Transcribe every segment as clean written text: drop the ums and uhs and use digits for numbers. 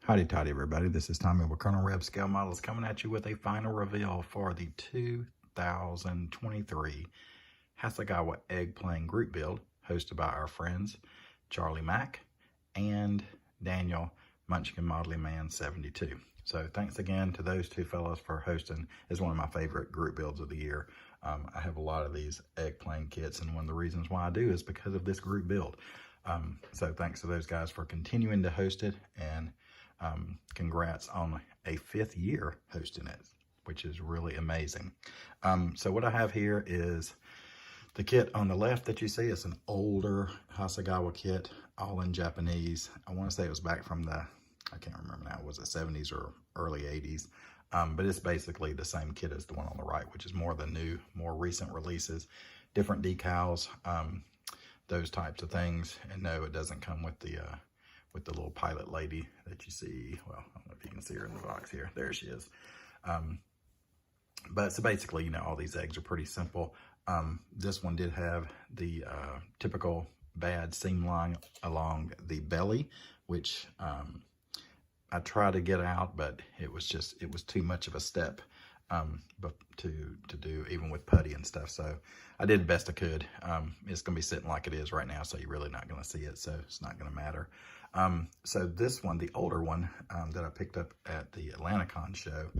Howdy toddy everybody, this is Tommy with Colonel Reb Scale Models coming at you with a final reveal for the 2023 Hasegawa Egg Playing Group Build hosted by our friends Charlie Mack and Daniel Munchkin Modeling Man 72. So thanks again to those two fellows for hosting. It's one of my favorite group builds of the year. I have a lot of these egg playing kits, and one of the reasons why I do is because of this group build. So thanks to those guys for continuing to host it, and congrats on a 5th year hosting it, which is really amazing. So what I have here is the kit on the left that you see. It's an older Hasegawa kit, all in Japanese. I want to say it was back from the, I can't remember now, was it 70s or early 80s? But it's basically the same kit as the one on the right, which is more the new, more recent releases, different decals, those types of things. And no, it doesn't come with the little pilot lady that you see. Well, I don't know if you can see her in the box here. There she is. But so basically, you know, all these eggs are pretty simple. This one did have the typical bad seam line along the belly, which I tried to get out, but it was too much of a step but to do, even with putty and stuff. So I did the best I could. It's gonna be sitting like it is right now, so you're really not gonna see it, so it's not gonna matter. So this one, the older one that I picked up at the Atlanticon show,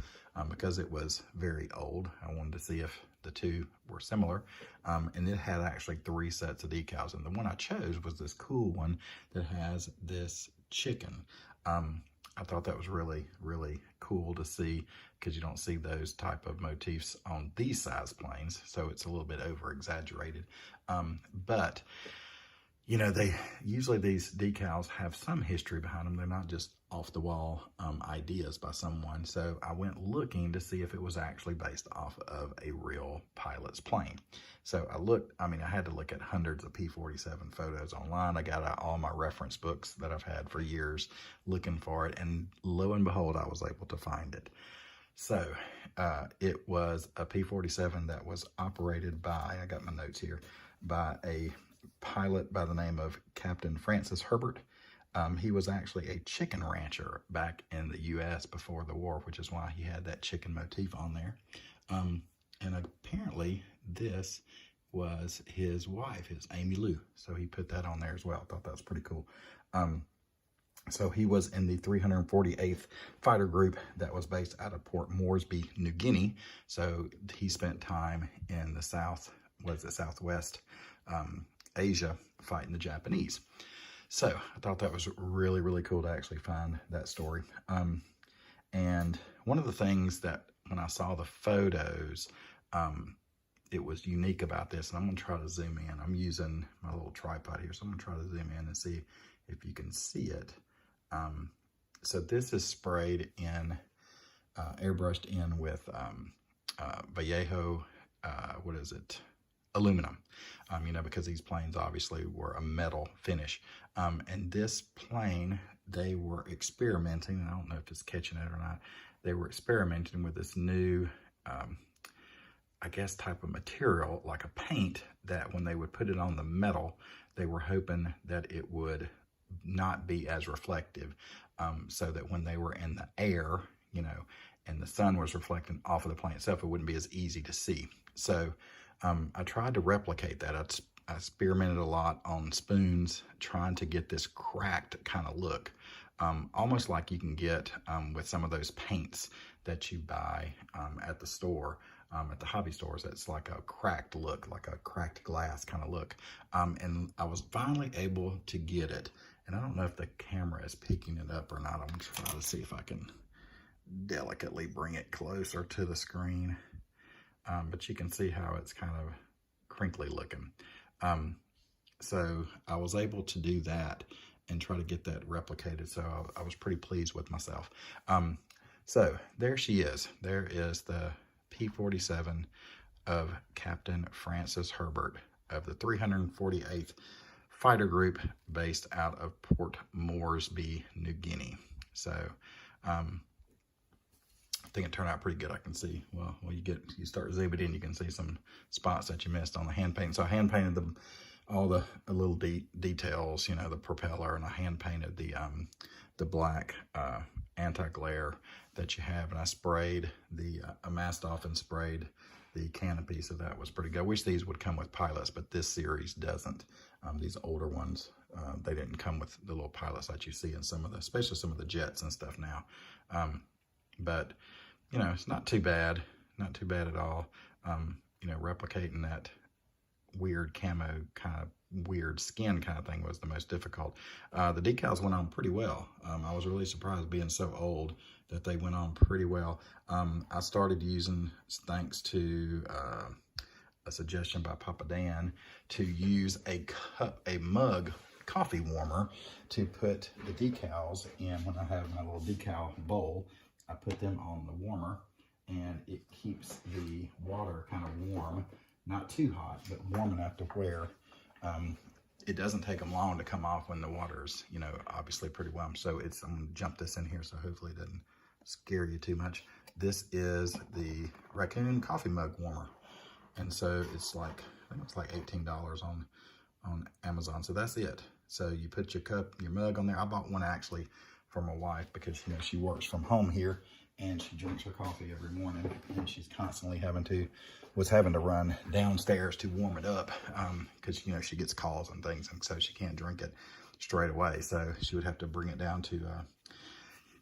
because it was very old, I wanted to see if the two were similar, and it had actually 3 sets of decals, and the one I chose was this cool one that has this chicken. I thought that was really, really cool to see, because you don't see those type of motifs on these size planes, so it's a little bit over exaggerated. But you know, usually these decals have some history behind them. They're not just off the wall ideas by someone. So I went looking to see if it was actually based off of a real pilot's plane. So I had to look at hundreds of P-47 photos online. I got out all my reference books that I've had for years looking for it, and lo and behold, I was able to find it. So it was a P-47 that was operated by, I got my notes here, by a pilot by the name of Captain Francis Herbert. He was actually a chicken rancher back in the U.S. before the war, which is why he had that chicken motif on there. And apparently this was his wife, his Amy Lou. So he put that on there as well. I thought that was pretty cool. So he was in the 348th Fighter Group that was based out of Port Moresby, New Guinea. So he spent time in the Southwest Asia fighting the Japanese. So I thought that was really, really cool to actually find that story. And one of the things that when I saw the photos, it was unique about this, and I'm gonna try to zoom in. I'm using my little tripod here, so I'm gonna try to zoom in and see if you can see it. So this is sprayed in, airbrushed in with Vallejo, aluminum, you know, because these planes obviously were a metal finish. And this plane, they were experimenting, and I don't know if it's catching it or not, they were experimenting with this new, I guess, type of material, like a paint, that when they would put it on the metal, they were hoping that it would not be as reflective, so that when they were in the air, you know, and the sun was reflecting off of the plane itself, it wouldn't be as easy to see. So I tried to replicate that. I experimented a lot on spoons, trying to get this cracked kind of look, almost like you can get with some of those paints that you buy at the store, at the hobby stores. It's like a cracked look, like a cracked glass kind of look. And I was finally able to get it. And I don't know if the camera is picking it up or not. I'm trying to see if I can delicately bring it closer to the screen. But you can see how it's kind of crinkly looking. So I was able to do that and try to get that replicated. So I was pretty pleased with myself. So there she is. There is the P-47 of Captain Francis Herbert of the 348th Fighter Group based out of Port Moresby, New Guinea. So, I think it turned out pretty good. I can see, you start zooming in, you can see some spots that you missed on the hand paint. So I hand painted all the little details, you know, the propeller, and I hand painted the black anti-glare that you have, and I sprayed I masked off and sprayed the canopy, so that was pretty good. I wish these would come with pilots, but this series doesn't. These older ones, they didn't come with the little pilots that you see in some of the, especially some of the jets and stuff now. But, you know, it's not too bad at all. You know, replicating that weird camo kind of weird skin kind of thing was the most difficult. The decals went on pretty well. I was really surprised, being so old, that they went on pretty well. I started using, thanks to a suggestion by Papa Dan, to use a mug coffee warmer to put the decals in. When I have my little decal bowl, I put them on the warmer, and it keeps the water kind of warm, not too hot, but warm enough to where it doesn't take them long to come off when the water's, you know, obviously pretty warm. So I'm gonna jump this in here so hopefully it doesn't scare you too much. This is the raccoon coffee mug warmer. And so it's like, I think it's like $18 on Amazon. So that's it. So you put your mug on there. I bought one actually for my wife because, you know, she works from home here and she drinks her coffee every morning, and she's constantly having to run downstairs to warm it up because, you know, she gets calls and things, and so she can't drink it straight away. So she would have to bring it down to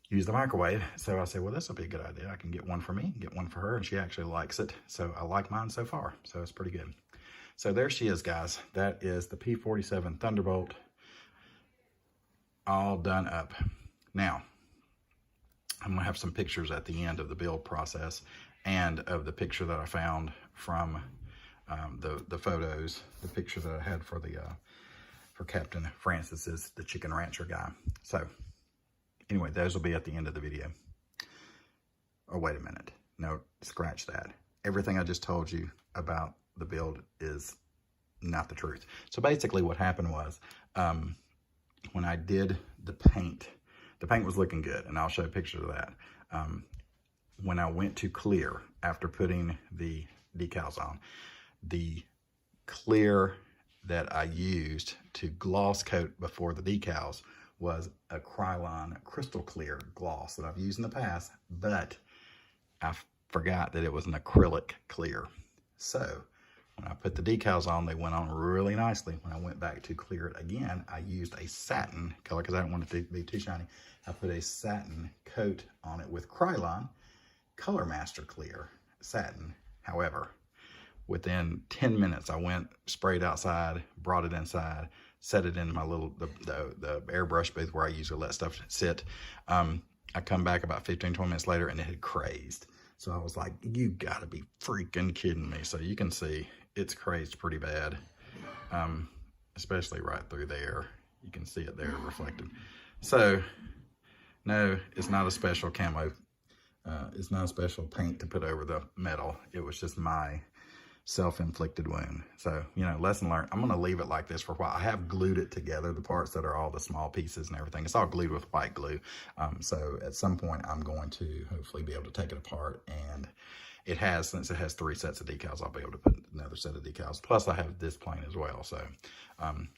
use the microwave. So I said, well, this will be a good idea. I can get one for me, get one for her, and she actually likes it. So I like mine so far. So it's pretty good. So there she is, guys. That is the P-47 Thunderbolt all done up. Now, I'm gonna have some pictures at the end of the build process and of the picture that I found from the photos, the picture that I had for Captain Francis's, the chicken rancher guy. So anyway, those will be at the end of the video. Oh, wait a minute. No, scratch that. Everything I just told you about the build is not the truth. So basically what happened was, when I did the paint was looking good, and I'll show pictures of that. When I went to clear after putting the decals on, the clear that I used to gloss coat before the decals was a Krylon crystal clear gloss that I've used in the past, but I forgot that it was an acrylic clear. So when I put the decals on, they went on really nicely. When I went back to clear it again, I used a satin color because I didn't want it to be too shiny. I put a satin coat on it with Krylon Color Master Clear Satin. However, within 10 minutes, I went, sprayed outside, brought it inside, set it in my little, the airbrush booth where I usually let stuff sit. I come back about 15, 20 minutes later, and it had crazed. So I was like, you gotta be freaking kidding me. So you can see it's crazed pretty bad, especially right through there. You can see it there reflected. So no, it's not a special camo. It's not a special paint to put over the metal. It was just my self-inflicted wound. So, you know, lesson learned. I'm gonna leave it like this for a while. I have glued it together, the parts that are all the small pieces and everything. It's all glued with white glue. So at some point I'm going to hopefully be able to take it apart, and it has, since it has 3 sets of decals, I'll be able to put another set of decals. Plus I have this plane as well. So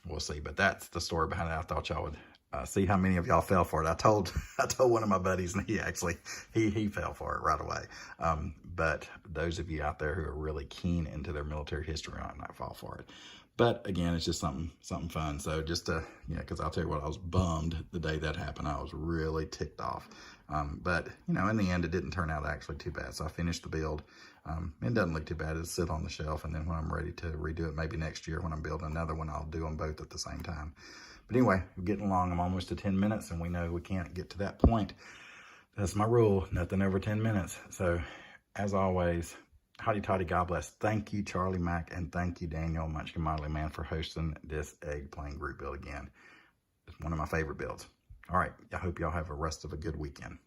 we'll see, but that's the story behind it. I thought y'all would see how many of y'all fell for it. I told one of my buddies, and he actually, he fell for it right away. But those of you out there who are really keen into their military history might not fall for it. But again, it's just something fun. So just to, you know, because I'll tell you what, I was bummed the day that happened. I was really ticked off. But, you know, in the end, it didn't turn out actually too bad. So I finished the build. It doesn't look too bad. It'll sit on the shelf, and then when I'm ready to redo it, maybe next year when I'm building another one, I'll do them both at the same time. But anyway, we're getting along. I'm almost to 10 minutes, and we know we can't get to that point. That's my rule, nothing over 10 minutes. So as always, hotty toddy, God bless. Thank you, Charlie Mack, and thank you, Daniel Munchkin Modeling Man, for hosting this egg plane group build again. It's one of my favorite builds. All right, I hope y'all have a rest of a good weekend.